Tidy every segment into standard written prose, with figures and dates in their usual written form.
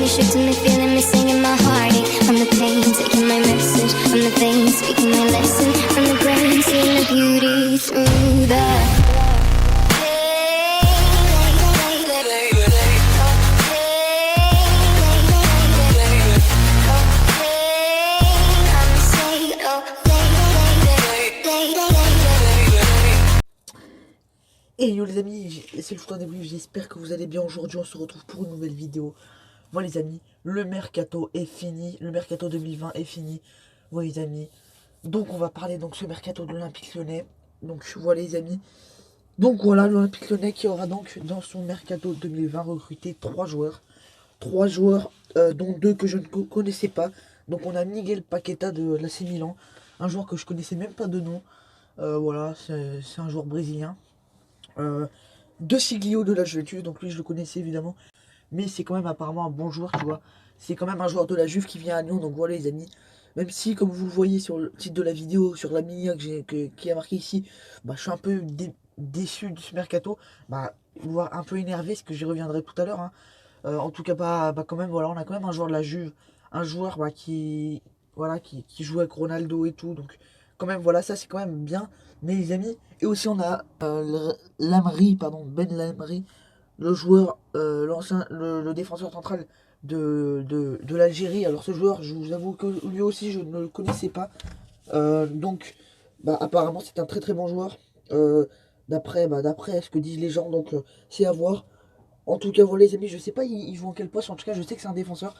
shifting me, feeling me, singing my heartache. From the pain, taking my message. From the veins, speaking my lesson. From the brain, seeing the beauty through the Et yo les amis, c'est le choix début, j'espère que vous allez bien. Aujourd'hui on se retrouve pour une nouvelle vidéo. Voilà les amis, le mercato est fini, le mercato 2020 est fini. Voilà les amis, donc on va parler donc ce mercato de l'Olympique Lyonnais. Donc voilà les amis, donc voilà l'Olympique Lyonnais qui aura donc dans son mercato 2020 recruté 3 joueurs. 3 joueurs dont 2 que je ne connaissais pas. Donc on a Miguel Paqueta de l'AC Milan, un joueur que je connaissais même pas de nom. Voilà, c'est un joueur brésilien. De Siglio de la Juventus, donc lui je le connaissais évidemment, mais c'est quand même apparemment un bon joueur, tu vois. C'est quand même un joueur de la Juve qui vient à Lyon, donc voilà les amis. Même si, comme vous le voyez sur le titre de la vidéo, sur la mini qui a marqué ici, bah, je suis un peu déçu de ce mercato, bah, voire un peu énervé, ce que j'y reviendrai tout à l'heure. Hein. En tout cas, bah, quand même, voilà, on a quand même un joueur de la Juve, un joueur bah, voilà, qui joue avec Ronaldo et tout, donc quand même, voilà, ça c'est quand même bien, mais les amis. Et aussi, on a Lamri, pardon, Ben Lamri, le joueur, le défenseur central de l'Algérie. Alors, ce joueur, je vous avoue que lui aussi, je ne le connaissais pas. Donc, bah, apparemment, c'est un très très bon joueur. D'après ce que disent les gens, donc c'est à voir. En tout cas, voilà les amis, je sais pas ils jouent en quel poste, en tout cas je sais que c'est un défenseur.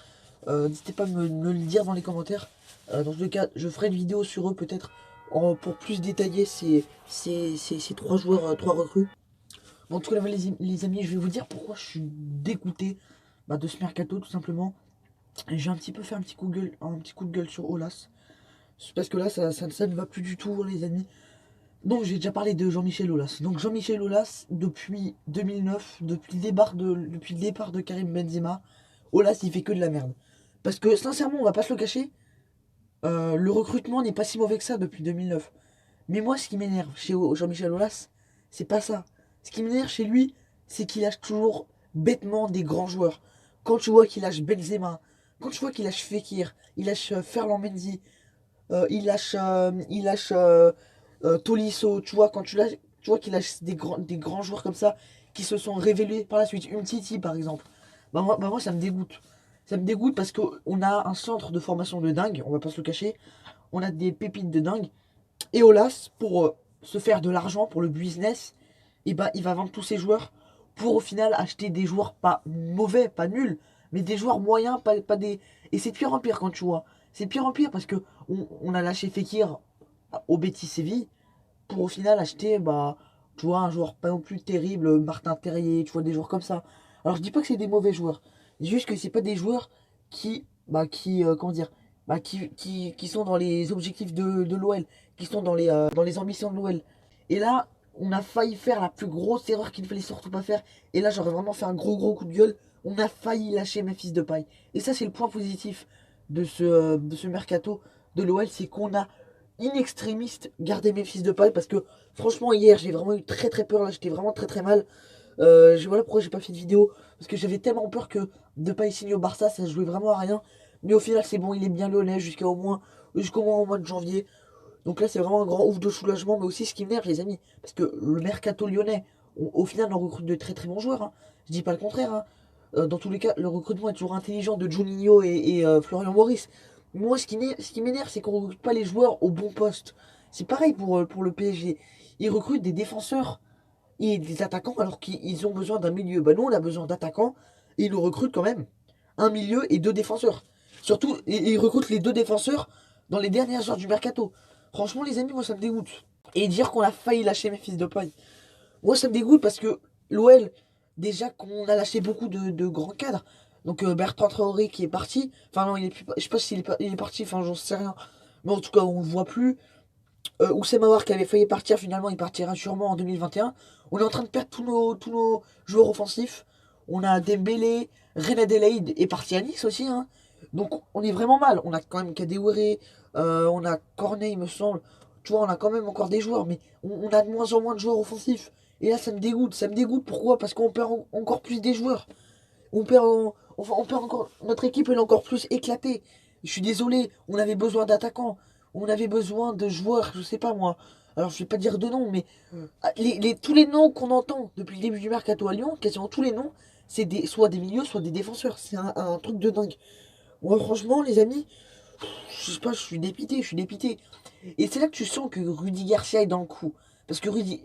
N'hésitez pas à me le dire dans les commentaires. Dans tous les cas, je ferai une vidéo sur eux peut-être pour plus détailler ces 3 joueurs, 3 recrues. Bon, en tout cas, les amis, je vais vous dire pourquoi je suis dégoûté de ce mercato tout simplement. J'ai un petit peu fait un petit coup de gueule sur Olas. Parce que là, ça ne va plus du tout, les amis. Donc j'ai déjà parlé de Jean-Michel Aulas. Donc Jean-Michel Aulas, depuis 2009, depuis le départ de Karim Benzema, Aulas il fait que de la merde. Parce que sincèrement, on va pas se le cacher, le recrutement n'est pas si mauvais que ça depuis 2009. Mais moi, ce qui m'énerve chez Jean-Michel Aulas, c'est pas ça. Ce qui m'énerve chez lui, c'est qu'il lâche toujours bêtement des grands joueurs. Quand tu vois qu'il lâche Benzema, quand tu vois qu'il lâche Fekir, il lâche Ferland Mendy, il lâche Tolisso, tu vois, tu vois qu'il lâche des grands joueurs comme ça qui se sont révélés par la suite. Umtiti par exemple. Moi ça me dégoûte. Ça me dégoûte parce qu'on a un centre de formation de dingue, on va pas se le cacher. On a des pépites de dingue. Et Olas, pour se faire de l'argent, pour le business, et bah, il va vendre tous ses joueurs pour au final acheter des joueurs pas mauvais, pas nuls, mais des joueurs moyens, pas des. Et c'est pire en pire quand tu vois. C'est pire en pire parce que on a lâché Fekir au Betis Séville pour au final acheter, bah, tu vois, un joueur pas non plus terrible, Martin Terrier, tu vois, des joueurs comme ça. Alors je dis pas que c'est des mauvais joueurs, je dis juste que c'est pas des joueurs comment dire, qui sont dans les objectifs de l'OL, qui sont dans les ambitions de l'OL. Et là, on a failli faire la plus grosse erreur qu'il ne fallait surtout pas faire. Et là, j'aurais vraiment fait un gros coup de gueule. On a failli lâcher Memphis Depay. Et ça, c'est le point positif de ce mercato de l'OL, c'est qu'on a in extremis gardé Memphis Depay parce que franchement hier j'ai vraiment eu très peur, là j'étais vraiment très mal. Voilà pourquoi j'ai pas fait de vidéo, parce que j'avais tellement peur que Depay signe au Barça, ça se jouait vraiment à rien. Mais au final c'est bon, il est bien lyonnais jusqu'au moins au mois de janvier. Donc là c'est vraiment un grand ouf de soulagement. Mais aussi ce qui m'énerve les amis, parce que le mercato lyonnais, au final on recrute de très bons joueurs, hein. Je dis pas le contraire, hein. Dans tous les cas le recrutement est toujours intelligent de Juninho et Florian Maurice. Moi ce qui m'énerve c'est qu'on recrute pas les joueurs au bon poste. C'est pareil pour le PSG. Ils recrutent des défenseurs et des attaquants alors qu'ils ont besoin d'un milieu. Bah nous on a besoin d'attaquants et ils nous recrutent quand même un milieu et 2 défenseurs. Surtout, et ils recrutent les 2 défenseurs dans les dernières heures du mercato. Franchement les amis, moi ça me dégoûte. Et dire qu'on a failli lâcher mes fils de paille. Moi ça me dégoûte parce que l'OL, déjà qu'on a lâché beaucoup de grands cadres. Donc Bertrand Traoré qui est parti. Enfin non, il est plus, je sais pas s'il il est parti, enfin j'en sais rien. Mais en tout cas on le voit plus. Oussem Aouar qui avait failli partir, finalement il partira sûrement en 2021. On est en train de perdre tous nos joueurs offensifs. On a Dembélé, René Adelaide est parti à Nice aussi, hein. Donc on est vraiment mal. On a quand même Kadewere, on a Cornet il me semble. Tu vois, on a quand même encore des joueurs, mais on a de moins en moins de joueurs offensifs. Et là ça me dégoûte. Ça me dégoûte pourquoi? Parce qu'on perd encore plus des joueurs. On perd on peut encore, notre équipe elle est encore plus éclatée. Je suis désolé, on avait besoin d'attaquants, on avait besoin de joueurs, je sais pas moi. Alors je vais pas dire de noms, mais tous les noms qu'on entend depuis le début du mercato à Lyon, quasiment tous les noms, c'est soit des milieux, soit des défenseurs. C'est un truc de dingue. Moi franchement les amis, je sais pas, je suis dépité, je suis dépité. Et c'est là que tu sens que Rudy Garcia est dans le coup. Parce que oui,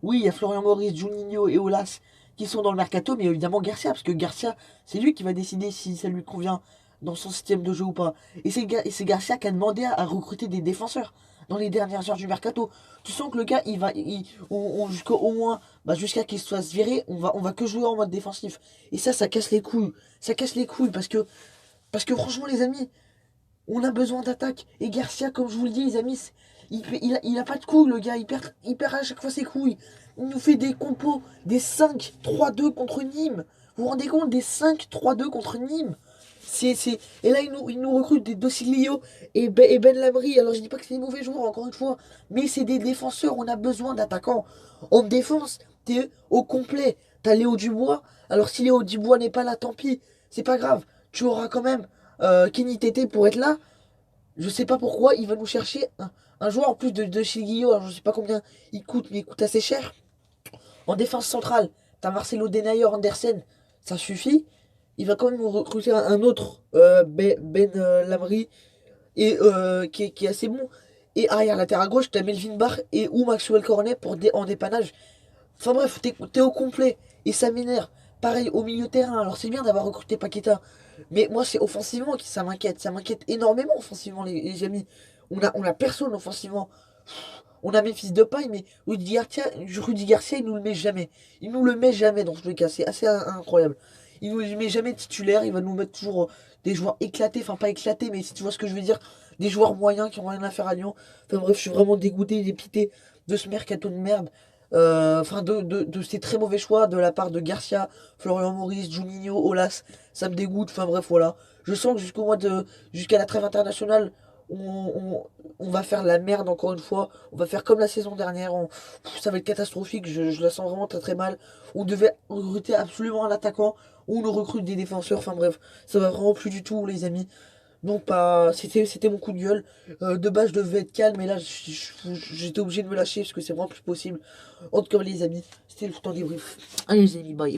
il y a Florian Maurice, Juninho et Olas qui sont dans le mercato, mais évidemment Garcia, parce que Garcia, c'est lui qui va décider si ça lui convient dans son système de jeu ou pas. Et c'est Garcia qui a demandé à recruter des défenseurs dans les dernières heures du mercato. Tu sens que le gars, jusqu'au moins, jusqu'à qu'il se fasse virer, on va que jouer en mode défensif. Et ça casse les couilles. Ça casse les couilles parce que franchement, les amis, on a besoin d'attaque. Et Garcia, comme je vous le dis, les amis, il a pas de couilles, le gars. Il perd à chaque fois ses couilles. Il nous fait des compos, des 5-3-2 contre Nîmes. Vous vous rendez compte des 5-3-2 contre Nîmes? Et là, il nous recrute des Docilio et Ben Lamry. Alors, je dis pas que c'est des mauvais joueurs, encore une fois. Mais c'est des défenseurs. On a besoin d'attaquants. En défense, t'es au complet. T'as Léo Dubois. Alors, si Léo Dubois n'est pas là, tant pis. C'est pas grave. Tu auras quand même Kenny Tété pour être là. Je sais pas pourquoi. Il va nous chercher un joueur en plus de Chilguillo. Alors, je sais pas combien il coûte, mais il coûte assez cher. En défense centrale, t'as Marcelo Denayer Andersen. Ça suffit. Il va quand même nous recruter un autre Lamry qui est assez bon. Et arrière latéral à gauche, t'as Melvin Barr et ou Maxwell Cornet en dépannage. Enfin bref, t'es au complet. Et ça m'énerve. Pareil, au milieu de terrain. Alors c'est bien d'avoir recruté Paqueta. Mais moi, c'est offensivement que ça m'inquiète. Ça m'inquiète énormément offensivement, les amis. On a personne offensivement. On a Memphis Depay, mais Rudy Garcia, il nous le met jamais. Il nous le met jamais dans tous les cas. C'est assez incroyable. Il nous le met jamais titulaire. Il va nous mettre toujours des joueurs éclatés. Enfin, pas éclatés, mais si tu vois ce que je veux dire. Des joueurs moyens qui ont rien à faire à Lyon. Enfin bref, je suis vraiment dégoûté et dépité de ce mercato de merde. Enfin, de ces très mauvais choix de la part de Garcia, Florian Maurice, Juninho, Olas. Ça me dégoûte. Enfin bref, voilà. Je sens que jusqu'à la trêve internationale, on va faire la merde encore une fois. On va faire comme la saison dernière. Ça va être catastrophique. Je la sens vraiment très très mal. On devait recruter absolument un attaquant. On nous recrute des défenseurs. Enfin bref, ça va vraiment plus du tout, les amis. Donc pas, c'était mon coup de gueule. De base, je devais être calme, mais là, j'étais obligé de me lâcher parce que c'est vraiment plus possible. En tout cas, les amis, c'était le temps débrief. Allez, les amis, bye.